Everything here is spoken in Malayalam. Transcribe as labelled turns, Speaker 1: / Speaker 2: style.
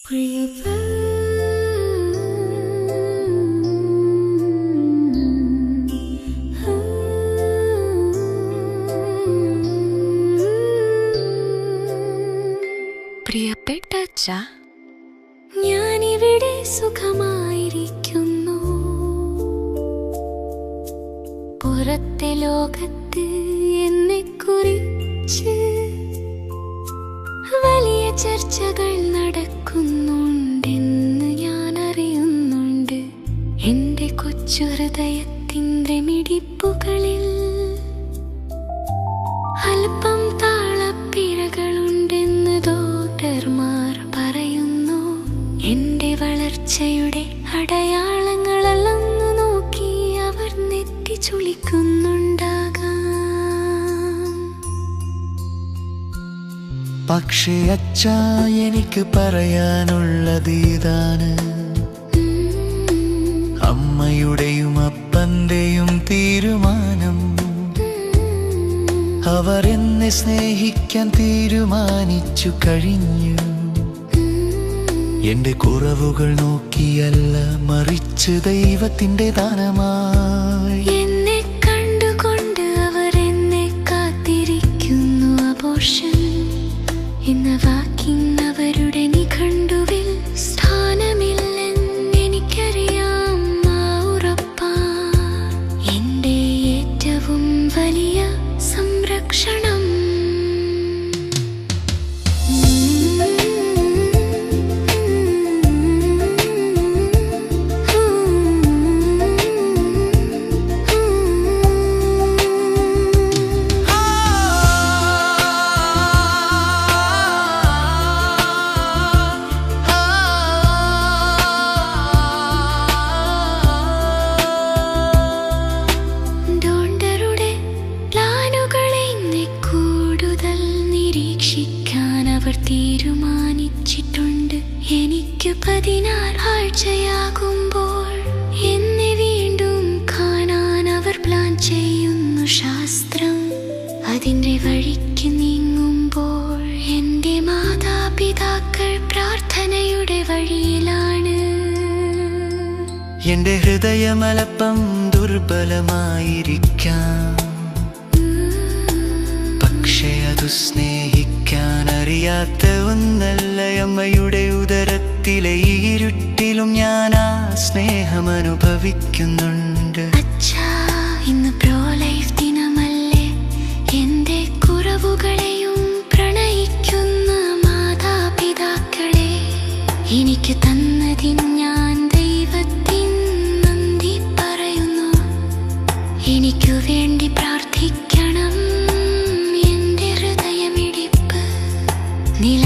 Speaker 1: പ്രിയപ്പെട്ട അച്ഛാ,
Speaker 2: ഞാനിവിടെ സുഖമായിരിക്കുന്നു. പുറത്തെ ലോകത്ത് എന്നെക്കുറിച്ച് വലിയ ചർച്ചകൾ നടക്കുന്നുണ്ടെന്ന് ഞാൻ അറിയുന്നുണ്ട്. എന്റെ കൊച്ചു ഹൃദയത്തിൻ്റെ മിടിപ്പുകളിൽ അല്പം താളപ്പിഴകളുണ്ടെന്ന് ഡോക്ടർമാർ പറയുന്നു. എന്റെ വളർച്ചയുടെ അടയാളങ്ങളല്ലെന്ന് നോക്കി അവർ നെറ്റി ചുളിക്കുന്നുണ്ടാകാം.
Speaker 3: പക്ഷേ അച്ഛാ, എനിക്ക് പറയാനുള്ളത് ഇതാണ്. അമ്മയുടെയും അപ്പന്റെയും തീരുമാനം. അവർ എന്നെ സ്നേഹിക്കാൻ തീരുമാനിച്ചു കഴിഞ്ഞു. എന്റെ കുറവുകൾ നോക്കിയല്ല, മറിച്ച് ദൈവത്തിന്റെ ദാനമായി
Speaker 2: എന്നെ കണ്ടുകൊണ്ട് അവർ എന്നെ കാത്തിരിക്കുന്നു. അബോർഷൻ എന്ന വാക്കിന്നവരുടെ നിഘണ്ടുവിൽ സ്ഥാനമില്ലെന്ന് എനിക്കറിയാം. ആ ഉറപ്പാ എന്റെ ഏറ്റവും വലിയ സംരക്ഷണം. അവർ തീരുമാനിച്ചിട്ടുണ്ട്. എനിക്ക് 16 ആഴ്ചയാകുമ്പോൾ എന്നെ വീണ്ടും കാണാൻ അവർ പ്ലാൻ ചെയ്യുന്നു. ശാസ്ത്രം അതിൻ്റെ വഴിക്ക് നീങ്ങുമ്പോൾ എൻ്റെ മാതാപിതാക്കൾ പ്രാർത്ഥനയുടെ വഴിയിലാണ്.
Speaker 3: എന്റെ ഹൃദയമലപ്പം ദുർബലമായിരിക്കാം, പക്ഷേ അത് സ്നേഹിക്കാൻ അറിയാത്ത ഒന്നല്ല. അമ്മയുടെ ഉദരത്തിലെ ഇരുട്ടിലും ഞാൻ ആ സ്നേഹം അനുഭവിക്കുന്നുണ്ട്.
Speaker 2: അച്ഛാ, ഇന്ന് പ്രോ ലൈഫ് ദിനമല്ലേ? എന്റെ കുറവുകളെയും പ്രണയിക്കുന്ന മാതാപിതാക്കളെ എനിക്ക് തന്നതിന് ഞാൻ ദൈവത്തിന് നന്ദി പറയുന്നു. എനിക്കു വേണ്ടി പ്രാർത്ഥിക്കണം. എന്റെ ഹൃദയമിടിപ്പ് നില